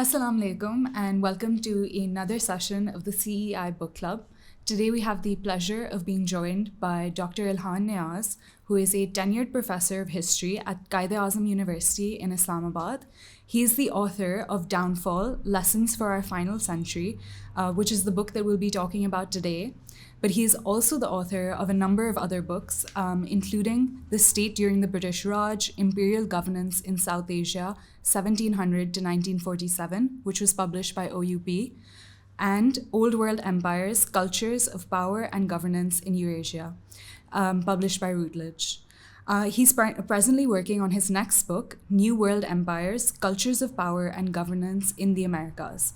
Assalamu alaikum and welcome to another session of the CEI Book Club. Today we have the pleasure of being joined by Dr Ilhan Niaz, who is a tenured professor of history at Quaid-e-Azam University in Islamabad. He is the author of Downfall: Lessons for Our Final Century, which is the book that we'll be talking about today. But he is also the author of a number of other books, including The State During the British Raj, Imperial Governance in South Asia, 1700 to 1947, which was published by OUP, and Old World Empires, Cultures of Power and Governance in Eurasia, published by Routledge. He's presently working on his next book, New World Empires, Cultures of Power and Governance in the Americas.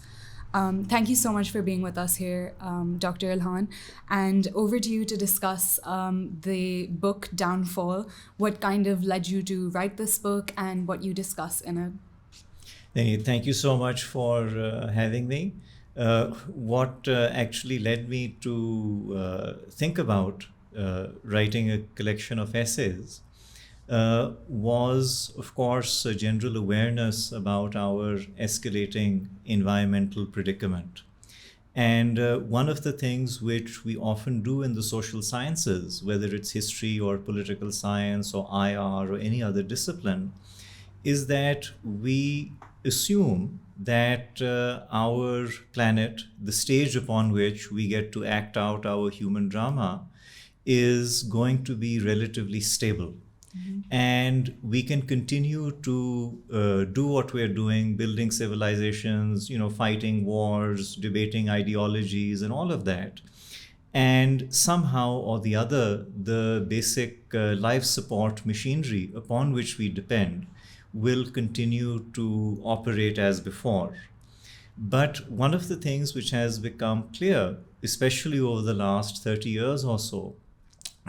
Thank you so much for being with us here, Dr. Ilhan. And over to you to discuss the book Downfall, what kind of led you to write this book and what you discuss in it. Thank you so much for having me. What actually led me to think about writing a collection of essays was, of course, a general awareness about our escalating environmental predicament. And one of the things which we often do in the social sciences, whether it's history or political science or IR or any other discipline, is that we assume that our planet, the stage upon which we get to act out our human drama, is going to be relatively stable. Mm-hmm. And we can continue to do what we're doing, building civilizations, fighting wars, debating ideologies and all of that. And somehow or the other, the basic life support machinery upon which we depend will continue to operate as before. But one of the things which has become clear, especially over the last 30 years or so,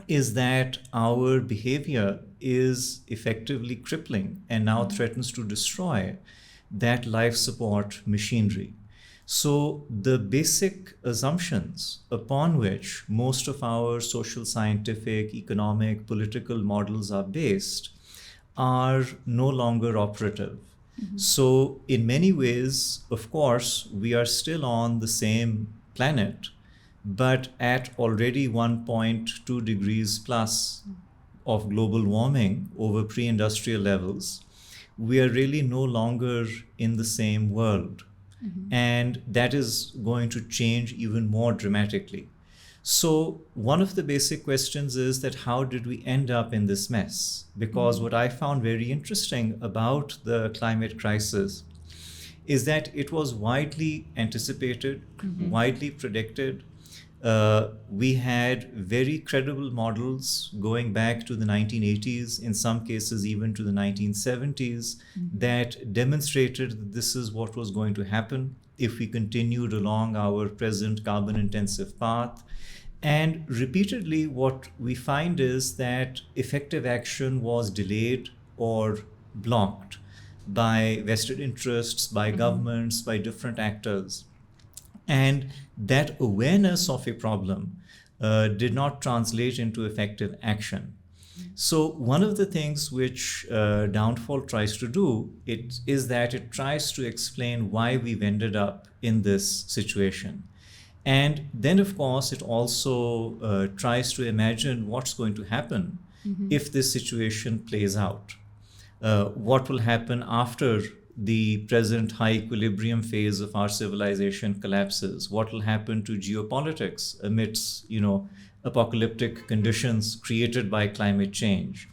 is that our behavior is effectively crippling and now threatens to destroy that life support machinery. So the basic assumptions upon which most of our social, scientific, economic, political models are based are no longer operative. Mm-hmm. So in many ways, of course, we are still on the same planet, but at already 1.2 degrees plus of global warming over pre-industrial levels, we are really no longer in the same world. Mm-hmm. And that is going to change even more dramatically. So one of the basic questions is that how did we end up in this mess? Because what I found very interesting about the climate crisis is that it was widely anticipated, widely predicted. We had very credible models going back to the 1980s, in some cases even to the 1970s, that demonstrated that this is what was going to happen if we continued along our present carbon-intensive path. And repeatedly, what we find is that effective action was delayed or blocked by vested interests, by governments, by different actors. And that awareness of a problem did not translate into effective action. So one of the things which Downfall tries to do is that it tries to explain why we've ended up in this situation. And then, of course, it also tries to imagine what's going to happen if this situation plays out. What will happen after the present high equilibrium phase of our civilization collapses? What will happen to geopolitics amidst, apocalyptic conditions created by climate change?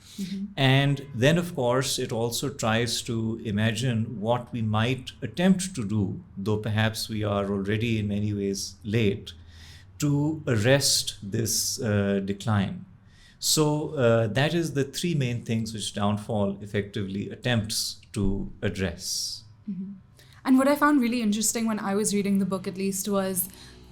And then, of course, it also tries to imagine what we might attempt to do, though perhaps we are already in many ways late, to arrest this decline. So that is the three main things which Downfall effectively attempts to address. And what I found really interesting when I was reading the book, at least, was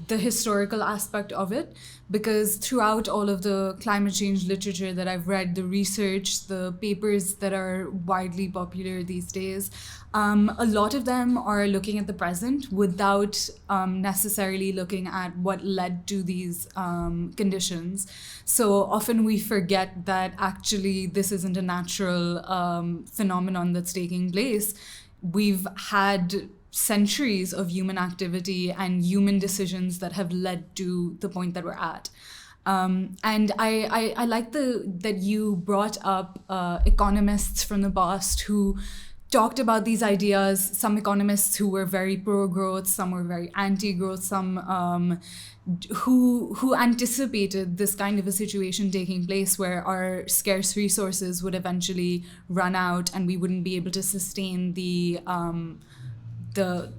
the historical aspect of it, because throughout all of the climate change literature that I've read, the research, the papers that are widely popular these days, a lot of them are looking at the present without necessarily looking at what led to these conditions. So often we forget that actually this isn't a natural phenomenon that's taking place. We've had centuries of human activity and human decisions that have led to the point that we're at. And I like that you brought up economists from the past who talked about these ideas. Some economists who were very pro-growth, some were very anti-growth, some who anticipated this kind of a situation taking place where our scarce resources would eventually run out and we wouldn't be able to sustain the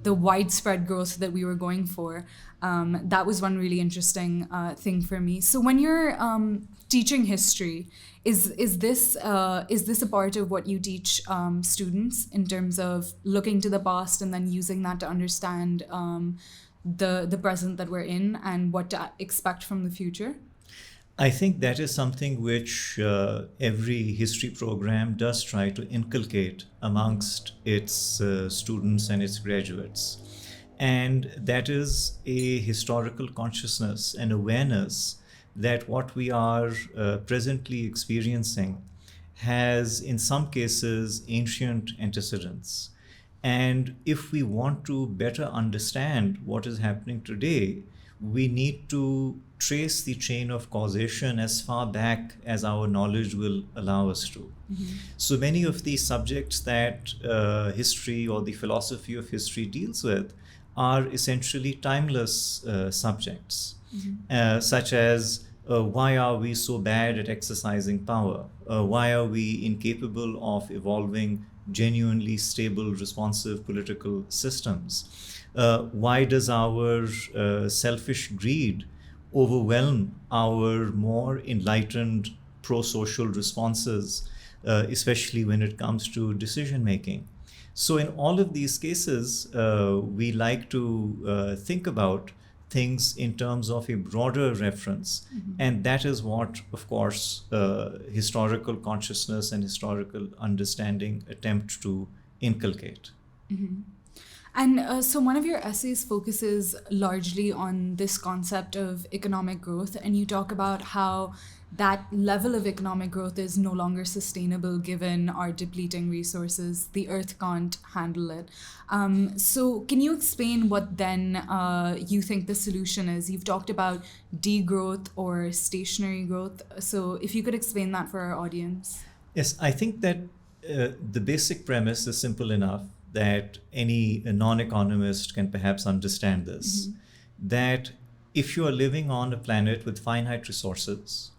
widespread growth that we were going for. That was one really interesting thing for me. So when you're teaching history, is this a part of what you teach students in terms of looking to the past and then using that to understand the present that we're in and what to expect from the future? I think that is something which every history program does try to inculcate amongst its students and its graduates. And that is a historical consciousness and awareness that what we are presently experiencing has, in some cases, ancient antecedents. And if we want to better understand what is happening today, we need to trace the chain of causation as far back as our knowledge will allow us to. Mm-hmm. So many of these subjects that history or the philosophy of history deals with are essentially timeless subjects, mm-hmm. Such as why are we so bad at exercising power? Why are we incapable of evolving genuinely stable, responsive political systems? Why does our selfish greed overwhelm our more enlightened pro-social responses, especially when it comes to decision making? So in all of these cases, we like to think about things in terms of a broader reference. Mm-hmm. And that is what, of course, historical consciousness and historical understanding attempt to inculcate. Mm-hmm. And so one of your essays focuses largely on this concept of economic growth, and you talk about how that level of economic growth is no longer sustainable given our depleting resources. The earth can't handle it. So can you explain what then you think the solution is? You've talked about degrowth or stationary growth. So if you could explain that for our audience. Yes, I think that the basic premise is simple enough that any non-economist can perhaps understand this, mm-hmm. that if you are living on a planet with finite resources,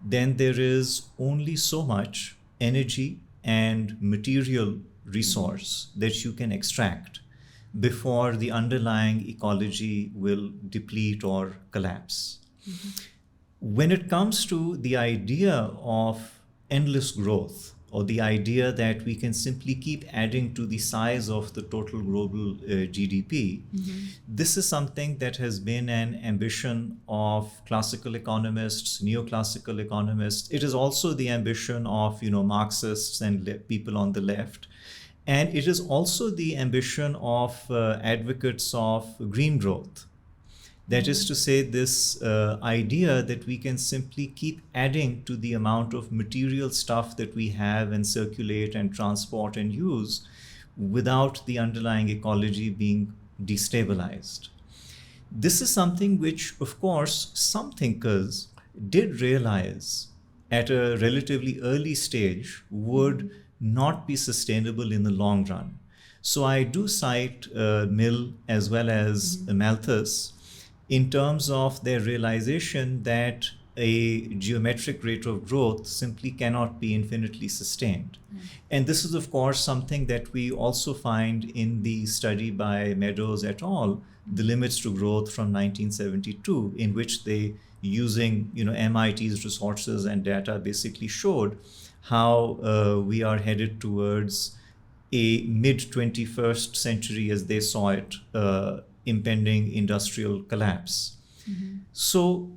then there is only so much energy and material resource mm-hmm. that you can extract before the underlying ecology will deplete or collapse. Mm-hmm. When it comes to the idea of endless growth, or the idea that we can simply keep adding to the size of the total global GDP. Mm-hmm. This is something that has been an ambition of classical economists, neoclassical economists. It is also the ambition of Marxists and people on the left. And it is also the ambition of advocates of green growth. That is to say, this idea that we can simply keep adding to the amount of material stuff that we have and circulate and transport and use without the underlying ecology being destabilized. This is something which, of course, some thinkers did realize at a relatively early stage would not be sustainable in the long run. So I do cite Mill as well as Malthus in terms of their realization that a geometric rate of growth simply cannot be infinitely sustained. And this is, of course, something that we also find in the study by Meadows et al., The Limits to Growth from 1972, in which they, using MIT's resources and data, basically showed how we are headed towards a mid-21st century, as they saw it, impending industrial collapse. Mm-hmm. So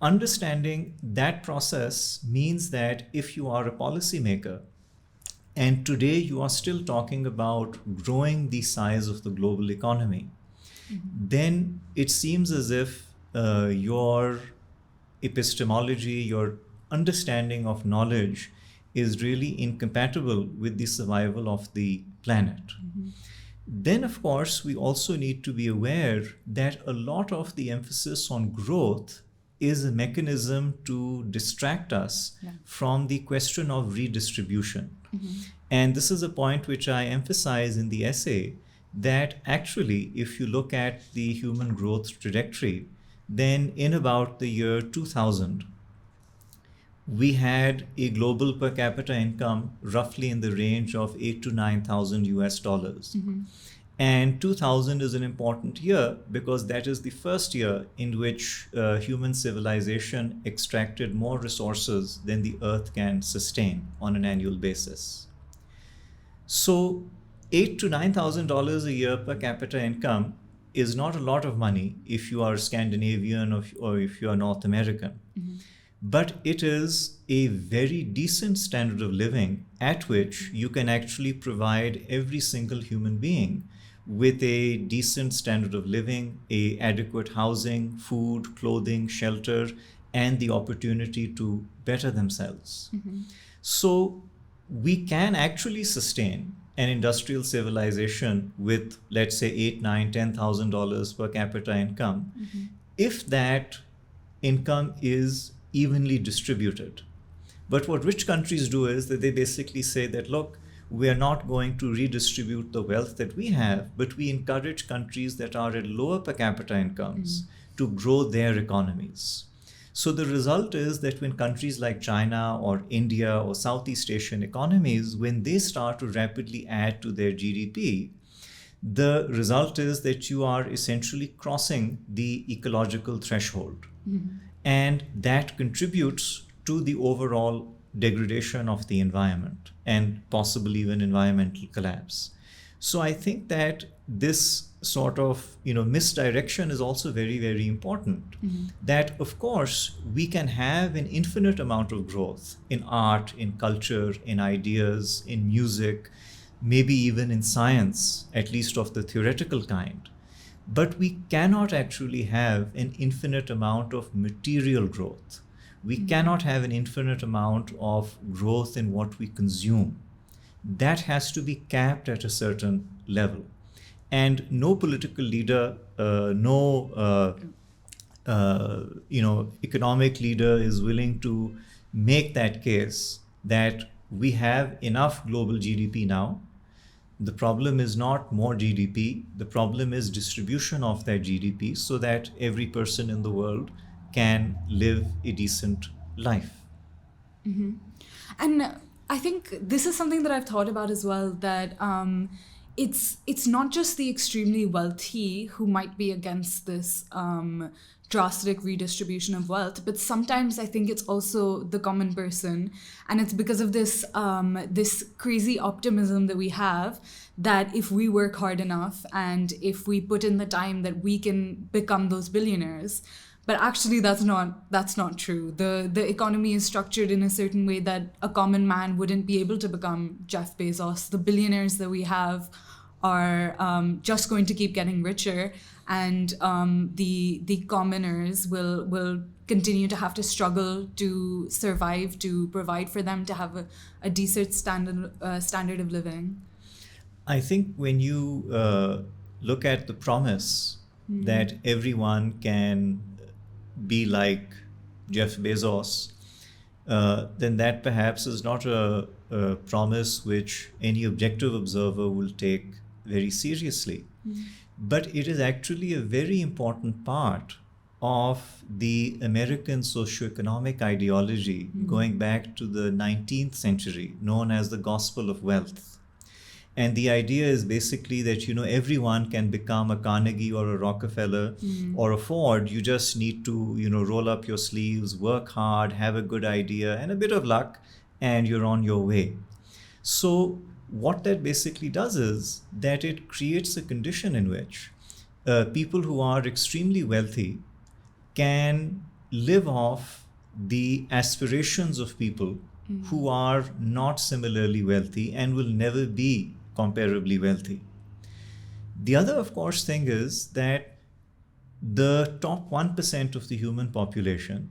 understanding that process means that if you are a policymaker and today you are still talking about growing the size of the global economy, mm-hmm. then it seems as if your epistemology, your understanding of knowledge is really incompatible with the survival of the planet. Mm-hmm. Then, of course, we also need to be aware that a lot of the emphasis on growth is a mechanism to distract us from the question of redistribution. And this is a point which I emphasize in the essay, that actually, if you look at the human growth trajectory, then in about the year 2000, we had a global per capita income roughly in the range of 8 to 9,000 US dollars. And 2000 is an important year because that is the first year in which human civilization extracted more resources than the earth can sustain on an annual basis. So 8 to $9,000 a year per capita income is not a lot of money if you are Scandinavian or if you are North American. But it is a very decent standard of living at which you can actually provide every single human being with a decent standard of living, a adequate housing, food, clothing, shelter, and the opportunity to better themselves. So we can actually sustain an industrial civilization with, let's say, $8, $9, $10,000 per capita income, if that income is evenly distributed. But what rich countries do is that they basically say that, look, we are not going to redistribute the wealth that we have, but we encourage countries that are at lower per capita incomes to grow their economies. So the result is that when countries like China or India or Southeast Asian economies, when they start to rapidly add to their GDP, the result is that you are essentially crossing the ecological threshold. And that contributes to the overall degradation of the environment and possibly even environmental collapse. So I think that this sort of misdirection is also very, very important. That, of course, we can have an infinite amount of growth in art, in culture, in ideas, in music, maybe even in science, at least of the theoretical kind. But we cannot actually have an infinite amount of material growth. We cannot have an infinite amount of growth in what we consume. That has to be capped at a certain level. And no political leader, economic leader is willing to make that case that we have enough global GDP now. The problem is not more GDP. The problem is distribution of that GDP so that every person in the world can live a decent life. And I think this is something that I've thought about as well, that it's not just the extremely wealthy who might be against this drastic redistribution of wealth, but sometimes I think it's also the common person, and it's because of this this crazy optimism that we have, that if we work hard enough and if we put in the time, that we can become those billionaires. But actually, that's not true. The economy is structured in a certain way that a common man wouldn't be able to become Jeff Bezos. The billionaires that we have are just going to keep getting richer, and the commoners will continue to have to struggle to survive, to provide for them, to have a decent standard of living. I think when you look at the promise that everyone can be like Jeff Bezos, then that perhaps is not a promise which any objective observer will take very seriously. But it is actually a very important part of the American socioeconomic ideology going back to the 19th century, known as the gospel of wealth. And the idea is basically that, everyone can become a Carnegie or a Rockefeller or a Ford. You just need to, roll up your sleeves, work hard, have a good idea and a bit of luck, and you're on your way. So what that basically does is that it creates a condition in which people who are extremely wealthy can live off the aspirations of people who are not similarly wealthy and will never be comparably wealthy. The other, of course, thing is that the top 1% of the human population,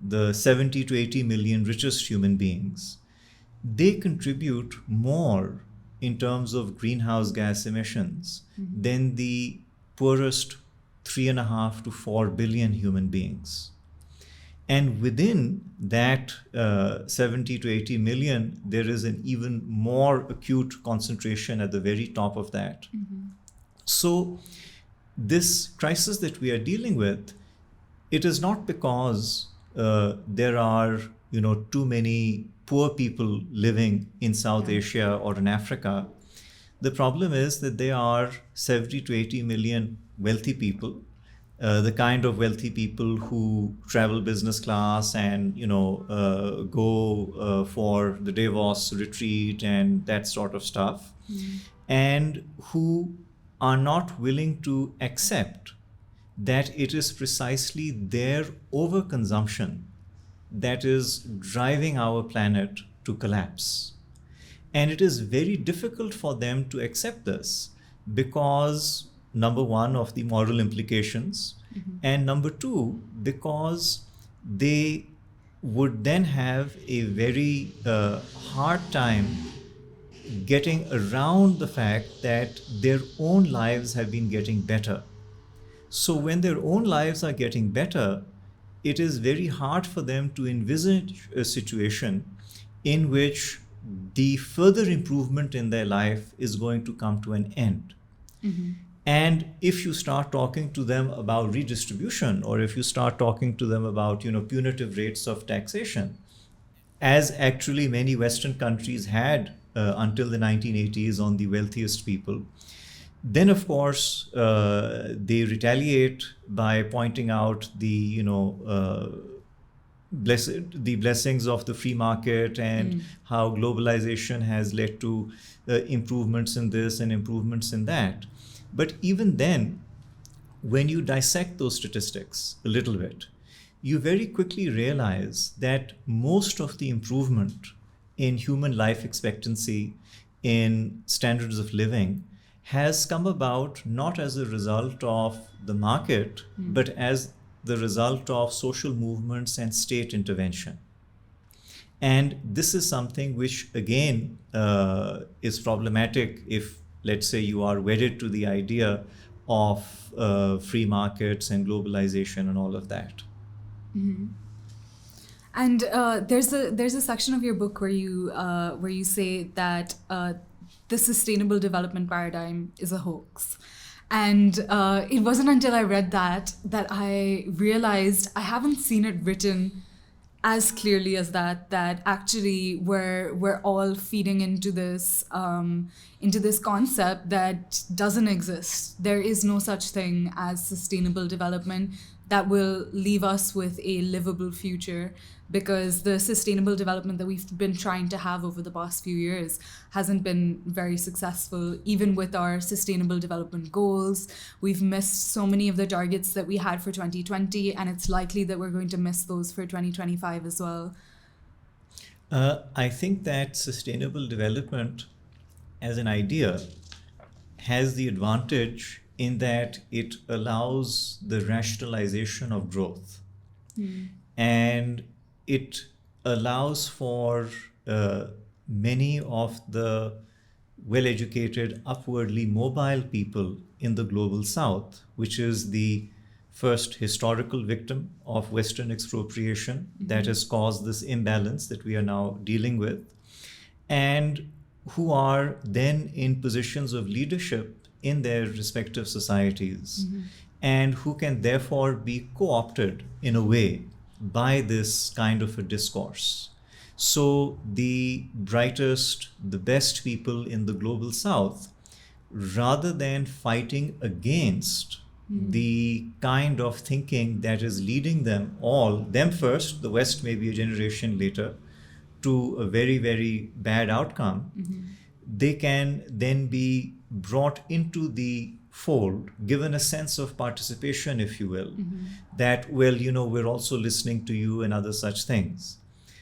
the 70 to 80 million richest human beings, they contribute more in terms of greenhouse gas emissions than the poorest 3.5 to 4 billion human beings. And within that 70 to 80 million, there is an even more acute concentration at the very top of that. So this crisis that we are dealing with, it is not because there are, too many poor people living in South Asia or in Africa. The problem is that there are 70 to 80 million wealthy people, the kind of wealthy people who travel business class and, go for the Davos retreat and that sort of stuff, and who are not willing to accept that it is precisely their overconsumption that is driving our planet to collapse. And it is very difficult for them to accept this because, number one, of the moral implications, and number two, because they would then have a very hard time getting around the fact that their own lives have been getting better. So when their own lives are getting better, it is very hard for them to envisage a situation in which the further improvement in their life is going to come to an end. And if you start talking to them about redistribution, or if you start talking to them about, punitive rates of taxation, as actually many Western countries had until the 1980s on the wealthiest people, then of course they retaliate by pointing out the blessings of the free market and how globalization has led to improvements in this and improvements in that. But even then, when you dissect those statistics a little bit, you very quickly realize that most of the improvement in human life expectancy, in standards of living, has come about not as a result of the market, but as the result of social movements and state intervention. And this is something which, again, is problematic if, let's say, you are wedded to the idea of free markets and globalization and all of that. And there's a section of your book where you say that the sustainable development paradigm is a hoax. And it wasn't until I read that I realized I haven't seen it written as clearly as that actually we're all feeding into this concept that doesn't exist. There is no such thing as sustainable development that will leave us with a livable future, because the sustainable development that we've been trying to have over the past few years hasn't been very successful. Even with our sustainable development goals, we've missed so many of the targets that we had for 2020, and it's likely that we're going to miss those for 2025 as well. I think that sustainable development as an idea has the advantage in that it allows the rationalization of growth. And it allows for many of the well-educated, upwardly mobile people in the global South, which is the first historical victim of Western expropriation that has caused this imbalance that we are now dealing with, and who are then in positions of leadership in their respective societies, and who can therefore be co-opted in a way by this kind of a discourse. So the brightest, the best people in the global South, rather than fighting against the kind of thinking that is leading them first, the West maybe a generation later, to a very, very bad outcome, they can then be brought into the fold, given a sense of participation, if you will, that, well, we're also listening to you and other such things.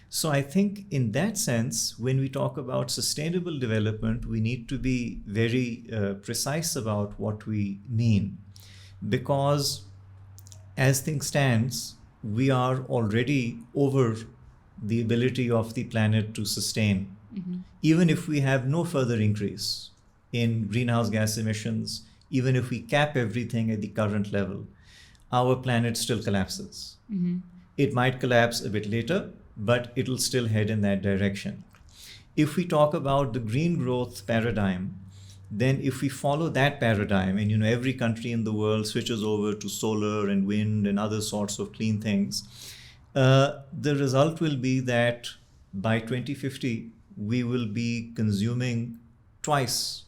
So I think in that sense, when we talk about sustainable development, we need to be very precise about what we mean, because as things stands, we are already over the ability of the planet to sustain even if we have no further increase in greenhouse gas emissions, even if we cap everything at the current level, our planet still collapses. Mm-hmm. It might collapse a bit later, but it'll still head in that direction. If we talk about the green growth paradigm, then if we follow that paradigm, and every country in the world switches over to solar and wind and other sorts of clean things, the result will be that by 2050, we will be consuming twice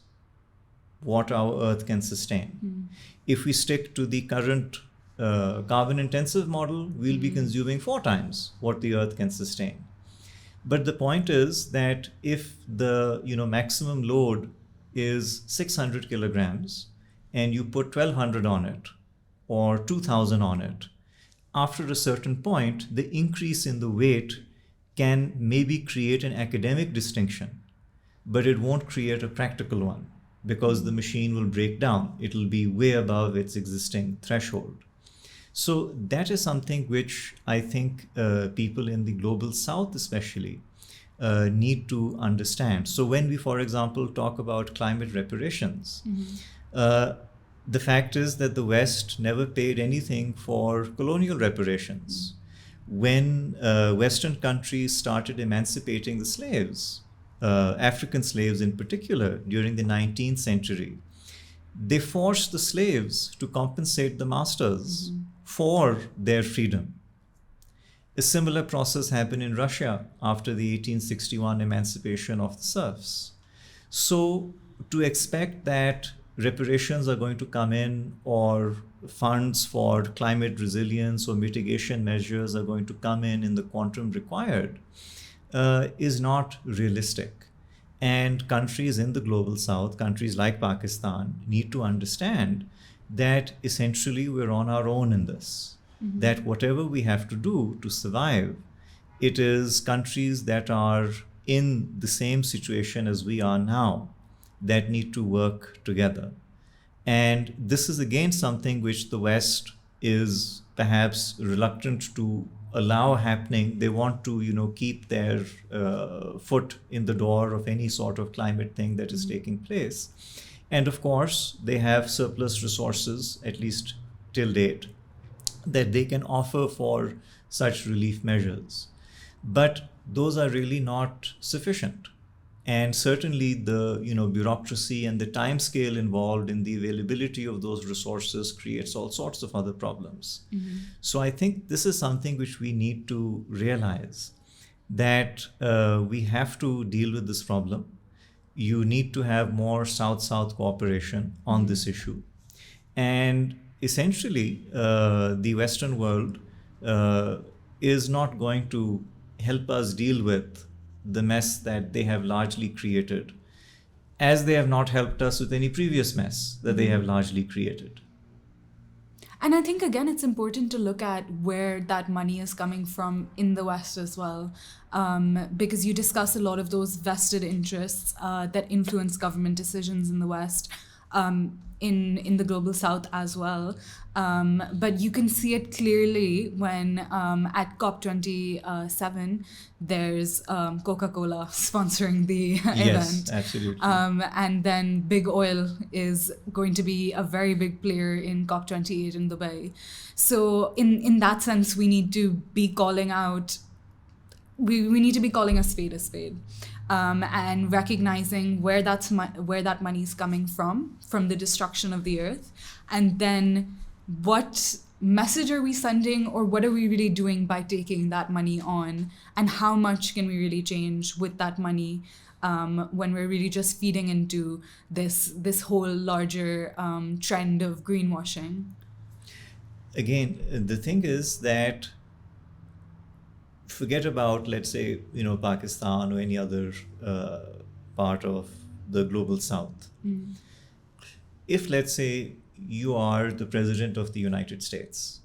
what our Earth can sustain. Mm. If we stick to the current carbon intensive model, we'll be consuming 4 times what the Earth can sustain. But the point is that if the maximum load is 600 kilograms and you put 1200 on it or 2000 on it, after a certain point, the increase in the weight can maybe create an academic distinction, but it won't create a practical one because the machine will break down. It'll be way above its existing threshold. So that is something which I think people in the global south especially need to understand. So when we, for example, talk about climate reparations, the fact is that the West never paid anything for colonial reparations. When Western countries started emancipating the slaves, African slaves in particular, during the 19th century, they forced the slaves to compensate the masters for their freedom. A similar process happened in Russia after the 1861 emancipation of the serfs. So to expect that reparations are going to come in, or funds for climate resilience or mitigation measures are going to come in the quantum required, is not realistic. And countries in the global south, countries like Pakistan, need to understand that essentially we're on our own in this. That whatever we have to do to survive, it is countries that are in the same situation as we are now that need to work together. And this is again something which the West is perhaps reluctant to allow happening. They want to, keep their foot in the door of any sort of climate thing that is taking place. And of course, they have surplus resources, at least till date, that they can offer for such relief measures. But those are really not sufficient. And certainly the bureaucracy and the time scale involved in the availability of those resources creates all sorts of other problems. So I think this is something which we need to realize, that we have to deal with this problem. You need to have more South-South cooperation on this issue. And essentially, the Western world is not going to help us deal with the mess that they have largely created, as they have not helped us with any previous mess that they have largely created. And I think, again, it's important to look at where that money is coming from in the West as well, because you discuss a lot of those vested interests that influence government decisions in the West, in the global South as well. But you can see it clearly when at COP27, there's Coca-Cola sponsoring the event. Yes, absolutely. And then big oil is going to be a very big player in COP28 in Dubai. So in that sense, we need to be calling out, we need to be calling a spade, and recognizing where that money is coming from the destruction of the earth, and then what message are we sending, or what are we really doing by taking that money on, and how much can we really change with that money when we're really just feeding into this whole larger trend of greenwashing. Again, the thing is that forget about, let's say, Pakistan or any other part of the global South. If, let's say, you are the president of the United States,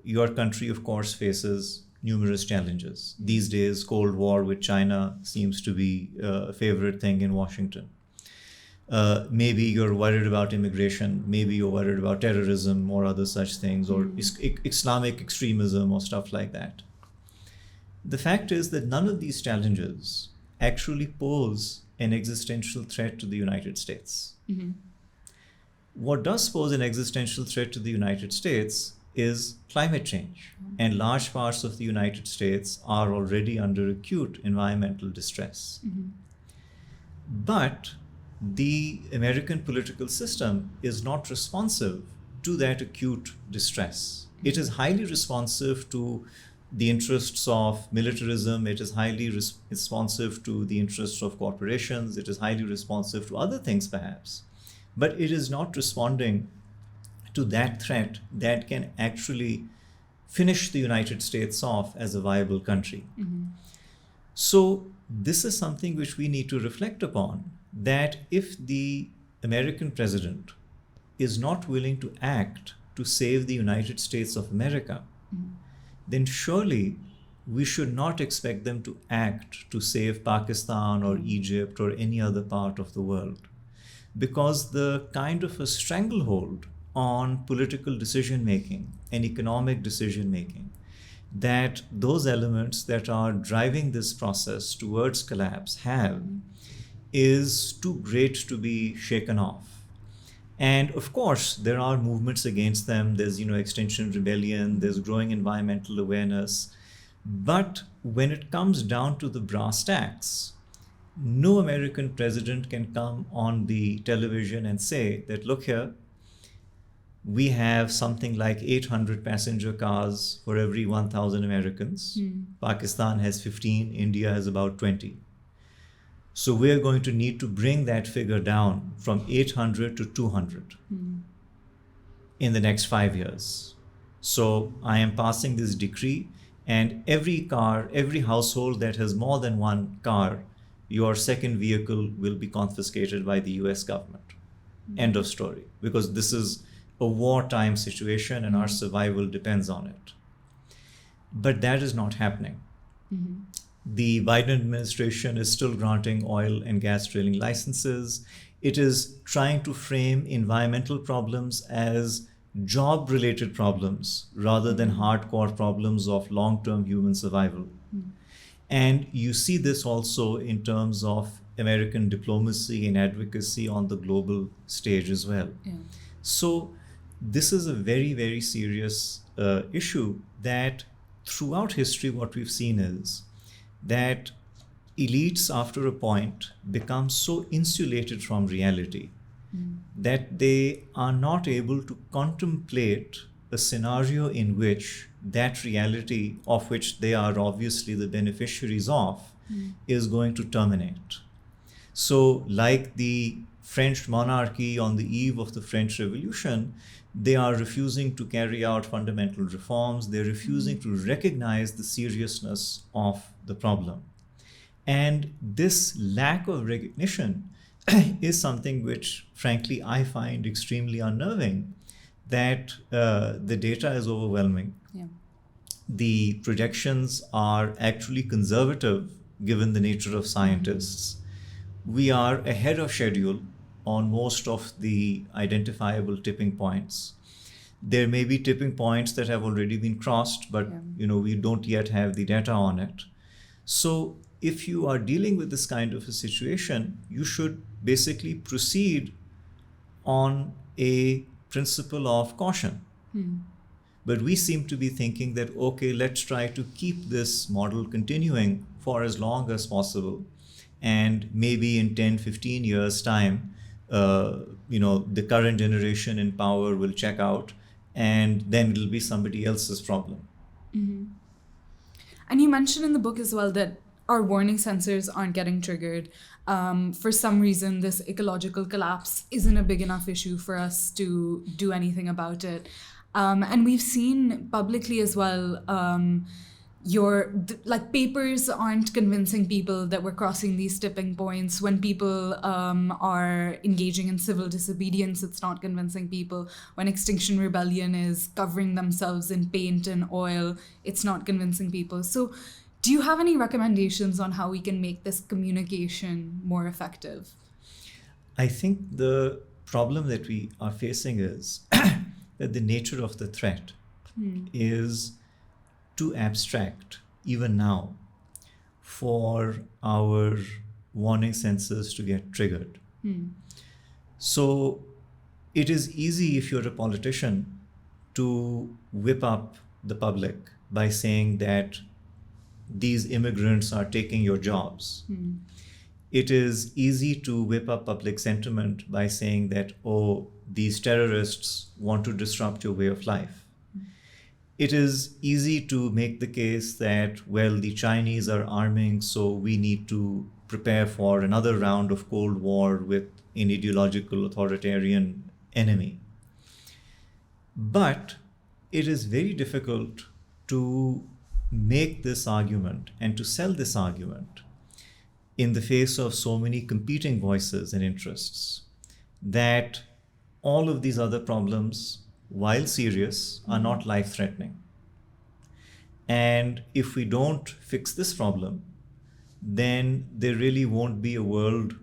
your country, of course, faces numerous challenges. These days, Cold War with China seems to be a favorite thing in Washington. Maybe you're worried about immigration, maybe you're worried about terrorism or other such things, or Islamic extremism or stuff like that. The fact is that none of these challenges actually pose an existential threat to the United States. Mm-hmm. What does pose an existential threat to the United States is climate change. And large parts of the United States are already under acute environmental distress. Mm-hmm. But the American political system is not responsive to that acute distress. It is highly responsive to the interests of militarism. It is highly responsive to the interests of corporations. It is highly responsive to other things, perhaps. But it is not responding to that threat that can actually finish the United States off as a viable country. Mm-hmm. So this is something which we need to reflect upon, that if the American president is not willing to act to save the United States of America, then surely we should not expect them to act to save Pakistan or Egypt or any other part of the world. Because the kind of a stranglehold on political decision-making and economic decision-making that those elements that are driving this process towards collapse have is too great to be shaken off. And of course, there are movements against them. There's, Extinction Rebellion, there's growing environmental awareness. But when it comes down to the brass tacks, no American president can come on the television and say that, look here, we have something like 800 passenger cars for every 1,000 Americans. Pakistan has 15, India has about 20. So we're going to need to bring that figure down from 800 to 200 in the next 5 years. So I am passing this decree, and every car, every household that has more than one car, your second vehicle will be confiscated by the US government. End of story. Because this is a wartime situation and our survival depends on it. But that is not happening. The Biden administration is still granting oil and gas drilling licenses. It is trying to frame environmental problems as job-related problems rather than hardcore problems of long-term human survival. And you see this also in terms of American diplomacy and advocacy on the global stage as well. So this is a very, very serious issue that throughout history what we've seen is that elites after a point become so insulated from reality that they are not able to contemplate a scenario in which that reality of which they are obviously the beneficiaries of is going to terminate. So like the French monarchy on the eve of the French Revolution, they are refusing to carry out fundamental reforms. They're refusing to recognize the seriousness of the problem. And this lack of recognition is something which, frankly, I find extremely unnerving, that the data is overwhelming. The projections are actually conservative, given the nature of scientists. We are ahead of schedule on most of the identifiable tipping points. There may be tipping points that have already been crossed, but we don't yet have the data on it. So if you are dealing with this kind of a situation, you should basically proceed on a principle of caution. But we seem to be thinking that, okay, let's try to keep this model continuing for as long as possible. And maybe in 10, 15 years' time, the current generation in power will check out, and then it'll be somebody else's problem. And you mentioned in the book as well that our warning sensors aren't getting triggered. For some reason, this ecological collapse isn't a big enough issue for us to do anything about it. And we've seen publicly as well, papers aren't convincing people that we're crossing these tipping points. When people are engaging in civil disobedience, it's not convincing people. When Extinction Rebellion is covering themselves in paint and oil, it's not convincing people. So do you have any recommendations on how we can make this communication more effective? I think the problem that we are facing is that the nature of the threat is too abstract, even now, for our warning sensors to get triggered. So it is easy, if you're a politician, to whip up the public by saying that these immigrants are taking your jobs. It is easy to whip up public sentiment by saying that, oh, these terrorists want to disrupt your way of life. It is easy to make the case that, well, the Chinese are arming, so we need to prepare for another round of Cold War with an ideological authoritarian enemy. But it is very difficult to make this argument and to sell this argument in the face of so many competing voices and interests, that all of these other problems, while serious, are not life-threatening. And if we don't fix this problem, then there really won't be a world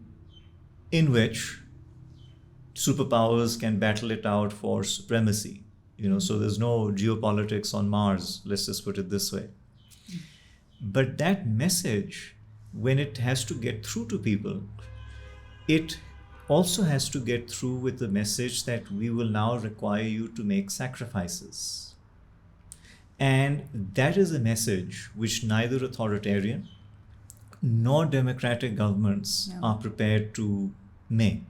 in which superpowers can battle it out for supremacy. So there's no geopolitics on Mars, let's just put it this way. But that message, when it has to get through to people, it also has to get through with the message that we will now require you to make sacrifices. And that is a message which neither authoritarian nor democratic governments are prepared to make.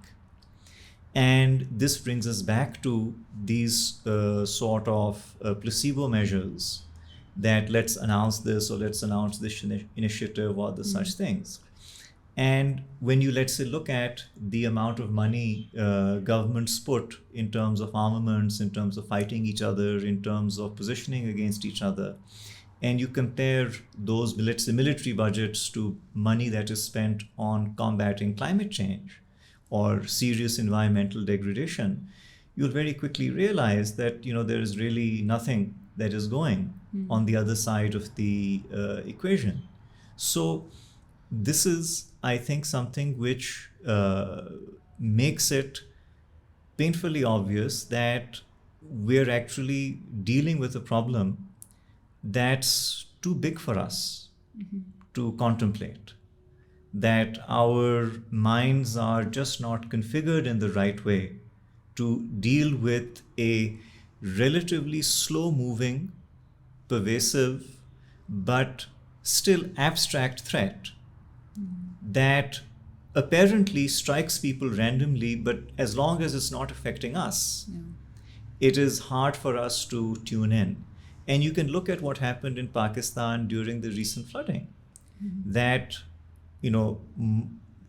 And this brings us back to these sort of placebo measures that let's announce this or let's announce this initiative or the such things. And when you, let's say, look at the amount of money governments put in terms of armaments, in terms of fighting each other, in terms of positioning against each other, and you compare those, let's say, military budgets to money that is spent on combating climate change or serious environmental degradation, you'll very quickly realize that there is really nothing that is going on the other side of the equation. So this is, I think, something which makes it painfully obvious that we're actually dealing with a problem that's too big for us to contemplate, that our minds are just not configured in the right way to deal with a relatively slow-moving, pervasive, but still abstract threat that apparently strikes people randomly, but as long as it's not affecting us, it is hard for us to tune in. And you can look at what happened in Pakistan during the recent flooding, that,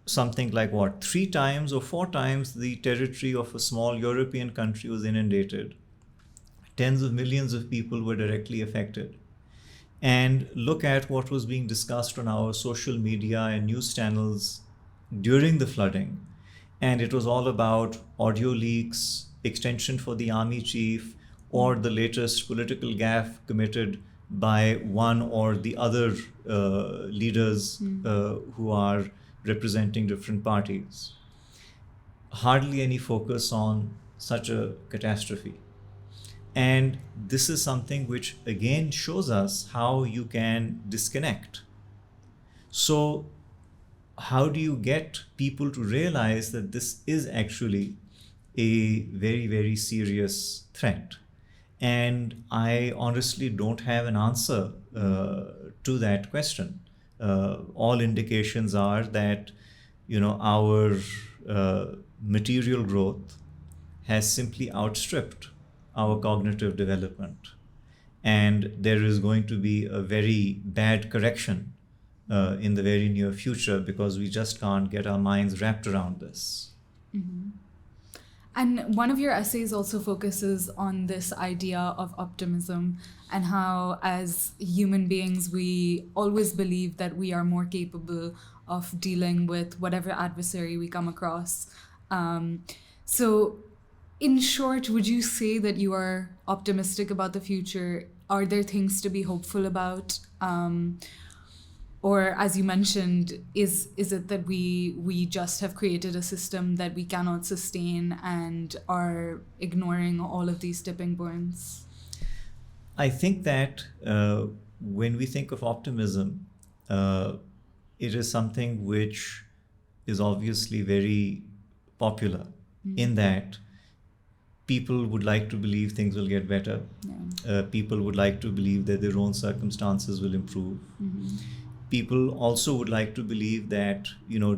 something like 3 times or 4 times the territory of a small European country was inundated. Tens of millions of people were directly affected. And look at what was being discussed on our social media and news channels during the flooding. And it was all about audio leaks, extension for the army chief, or the latest political gaffe committed by one or the other leaders who are representing different parties. Hardly any focus on such a catastrophe. And this is something which again shows us how you can disconnect. So how do you get people to realize that this is actually a very, very serious threat? And I honestly don't have an answer to that question. All indications are that, our material growth has simply outstripped our cognitive development. And there is going to be a very bad correction in the very near future because we just can't get our minds wrapped around this. And one of your essays also focuses on this idea of optimism and how, as human beings, we always believe that we are more capable of dealing with whatever adversary we come across. So, in short, would you say that you are optimistic about the future? Are there things to be hopeful about? Or, as you mentioned, is it that we just have created a system that we cannot sustain and are ignoring all of these tipping points? I think that when we think of optimism, it is something which is obviously very popular in that people would like to believe things will get better. People would like to believe that their own circumstances will improve. People also would like to believe that,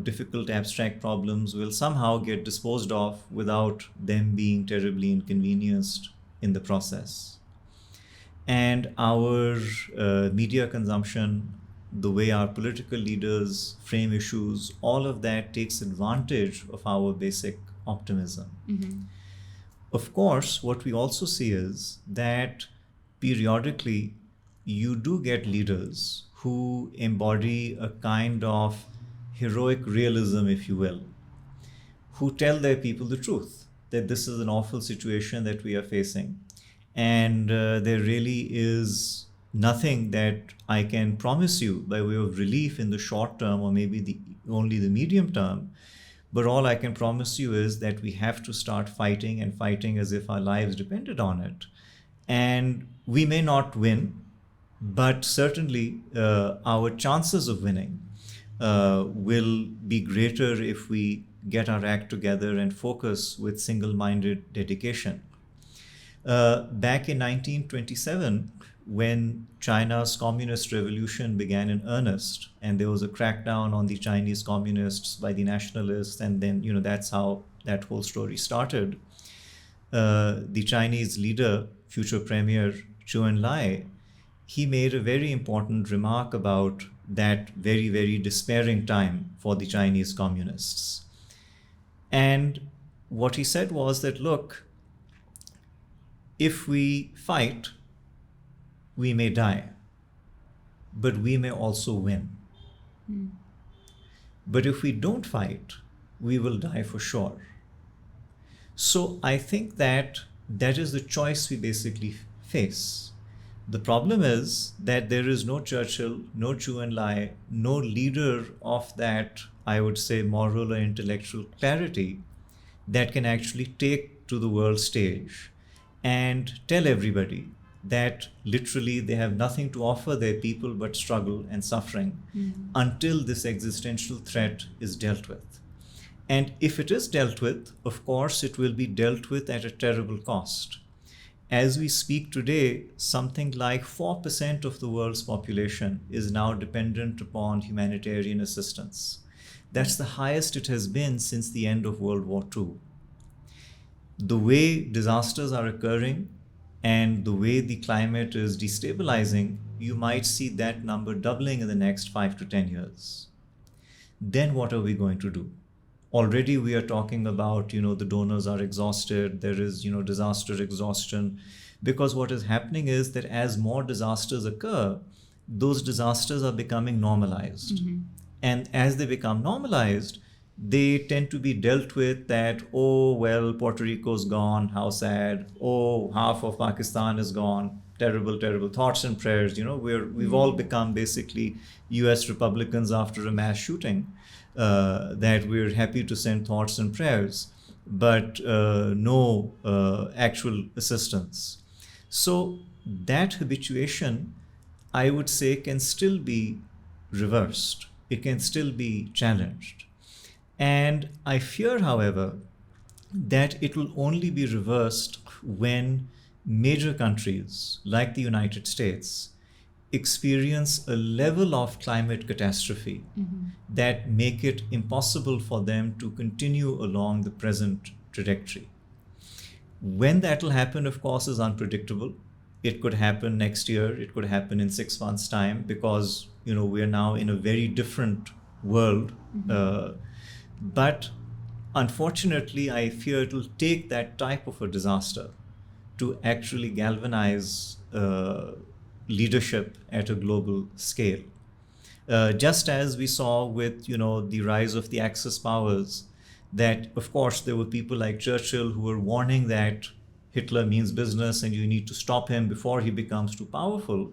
difficult abstract problems will somehow get disposed of without them being terribly inconvenienced in the process. And our media consumption, the way our political leaders frame issues, all of that takes advantage of our basic optimism. Of course, what we also see is that periodically you do get leaders who embody a kind of heroic realism, if you will, who tell their people the truth, that this is an awful situation that we are facing. And there really is nothing that I can promise you by way of relief in the short term, or maybe only the medium term. But all I can promise you is that we have to start fighting, and fighting as if our lives depended on it. And we may not win, but certainly our chances of winning will be greater if we get our act together and focus with single-minded dedication. Back in 1927, when China's communist revolution began in earnest, and there was a crackdown on the Chinese communists by the nationalists, and then, that's how that whole story started. The Chinese leader, future Premier Zhou Enlai, he made a very important remark about that very, very despairing time for the Chinese communists. And what he said was that, look, if we fight, we may die, but we may also win. But if we don't fight, we will die for sure. So I think that is the choice we basically face. The problem is that there is no Churchill, no Zhou Enlai, no leader of that, I would say, moral or intellectual clarity that can actually take to the world stage and tell everybody that literally they have nothing to offer their people but struggle and suffering until this existential threat is dealt with. And if it is dealt with, of course, it will be dealt with at a terrible cost. As we speak today, something like 4% of the world's population is now dependent upon humanitarian assistance. That's the highest it has been since the end of World War II. The way disasters are occurring and the way the climate is destabilizing, you might see that number doubling in the next 5 to 10 years. Then what are we going to do? Already we are talking about, the donors are exhausted, there is, disaster exhaustion, because what is happening is that as more disasters occur, those disasters are becoming normalized. And as they become normalized, they tend to be dealt with that, oh, well, Puerto Rico's gone, how sad. Oh, half of Pakistan is gone. Terrible, terrible thoughts and prayers. We've all become basically US Republicans after a mass shooting, that we're happy to send thoughts and prayers, but no actual assistance. So that habituation, I would say, can still be reversed. It can still be challenged. And I fear, however, that it will only be reversed when major countries like the United States experience a level of climate catastrophe that make it impossible for them to continue along the present trajectory. When that will happen, of course, is unpredictable. It could happen next year. It could happen in 6 months' time, because, we are now in a very different world. But unfortunately, I fear it will take that type of a disaster to actually galvanize leadership at a global scale. Just as we saw with, the rise of the Axis powers, that, of course, there were people like Churchill who were warning that Hitler means business and you need to stop him before he becomes too powerful.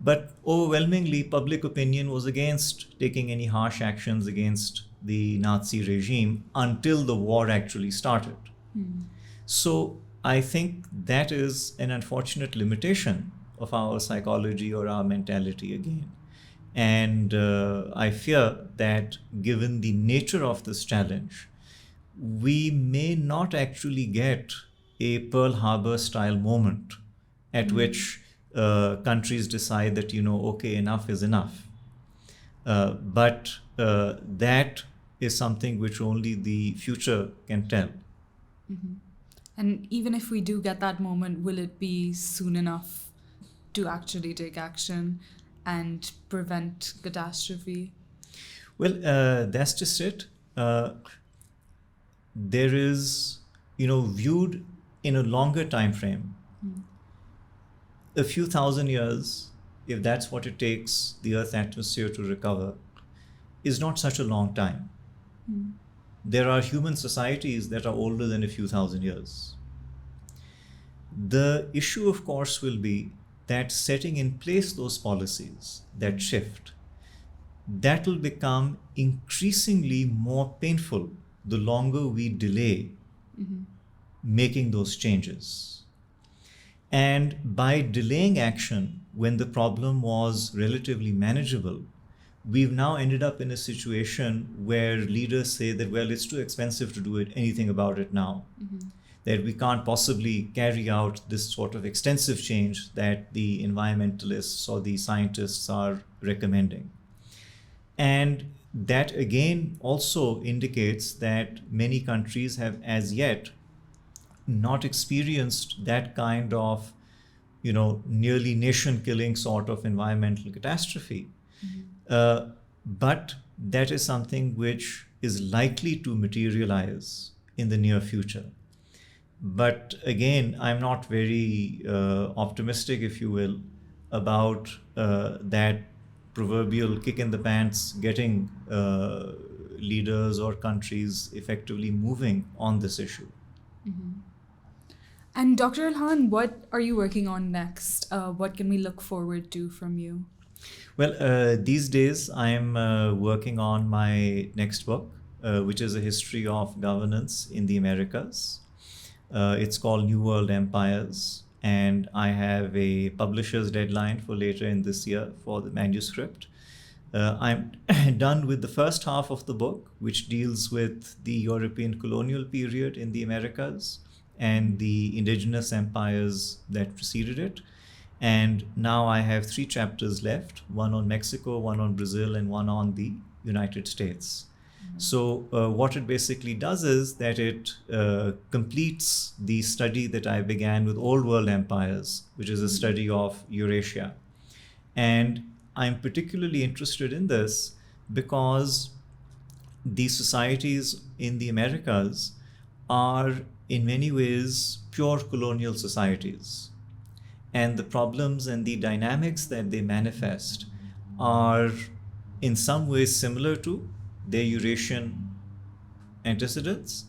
But overwhelmingly, public opinion was against taking any harsh actions against the Nazi regime until the war actually started. So I think that is an unfortunate limitation of our psychology or our mentality again. And I fear that given the nature of this challenge, we may not actually get a Pearl Harbor style moment at which countries decide that, okay, enough is enough. But that is something which only the future can tell. Mm-hmm. And even if we do get that moment, will it be soon enough to actually take action and prevent catastrophe? Well, that's just it. There is, viewed in a longer time frame, a few thousand years, if that's what it takes the Earth's atmosphere to recover, is not such a long time. There are human societies that are older than a few thousand years. The issue, of course, will be that setting in place those policies that shift, that will become increasingly more painful the longer we delay making those changes. And by delaying action when the problem was relatively manageable, we've now ended up in a situation where leaders say that, well, it's too expensive to do anything about it now, that we can't possibly carry out this sort of extensive change that the environmentalists or the scientists are recommending. And that again also indicates that many countries have as yet not experienced that kind of, nearly nation-killing sort of environmental catastrophe. But that is something which is likely to materialize in the near future. But again, I'm not very optimistic, if you will, about that proverbial kick in the pants getting leaders or countries effectively moving on this issue. And Dr. Ilhan, what are you working on next? What can we look forward to from you? Well, these days I'm working on my next book, which is a history of governance in the Americas. It's called New World Empires, and I have a publisher's deadline for later in this year for the manuscript. I'm done with the first half of the book, which deals with the European colonial period in the Americas and the indigenous empires that preceded it. And now I have 3 chapters left, one on Mexico, one on Brazil, and one on the United States. So what it basically does is that it completes the study that I began with Old World Empires, which is a study of Eurasia. And I'm particularly interested in this because the societies in the Americas are in many ways pure colonial societies. And the problems and the dynamics that they manifest are in some ways similar to their Eurasian antecedents.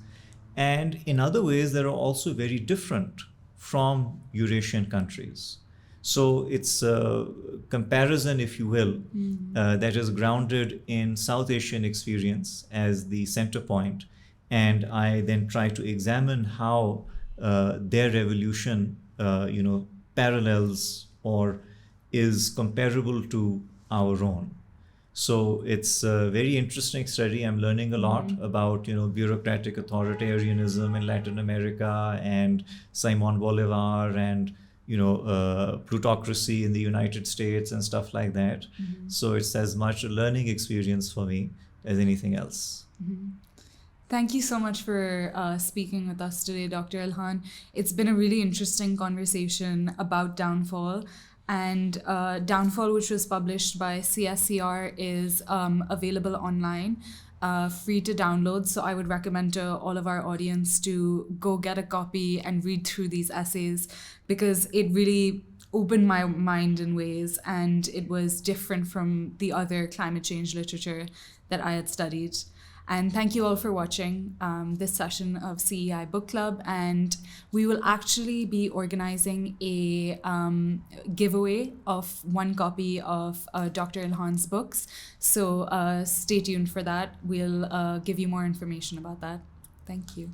And in other ways, they are also very different from Eurasian countries. So it's a comparison, if you will, that is grounded in South Asian experience as the center point. And I then try to examine how their revolution, parallels or is comparable to our own. So it's a very interesting study. I'm learning a lot about, bureaucratic authoritarianism in Latin America and Simon Bolivar and, plutocracy in the United States and stuff like that. So it's as much a learning experience for me as anything else. Thank you so much for speaking with us today, Dr. Ilhan. It's been a really interesting conversation about Downfall. And Downfall, which was published by CSCR, is available online, free to download. So I would recommend to all of our audience to go get a copy and read through these essays, because it really opened my mind in ways, and it was different from the other climate change literature that I had studied. And thank you all for watching this session of CEI Book Club. And we will actually be organizing a giveaway of 1 copy of Dr. Ilhan's books. So stay tuned for that. We'll give you more information about that. Thank you.